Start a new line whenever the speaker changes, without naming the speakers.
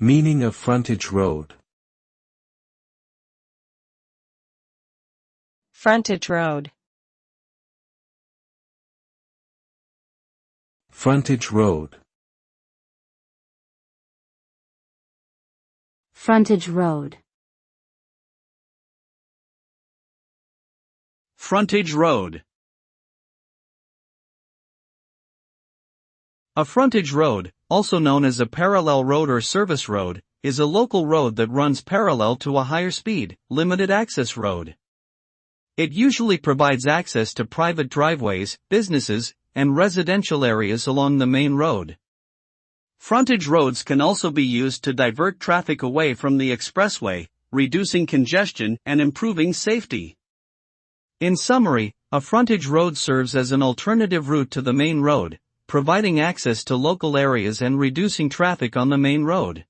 Meaning of frontage road.
Frontage road.
Frontage road.
Frontage road.
Frontage road. A frontage road, also known as a parallel road or service road, is a local road that runs parallel to a higher speed, limited access road. It usually provides access to private driveways, businesses, and residential areas along the main road. Frontage roads can also be used to divert traffic away from the expressway, reducing congestion and improving safety. In summary, a frontage road serves as an alternative route to the main road, providing access to local areas and reducing traffic on the main road.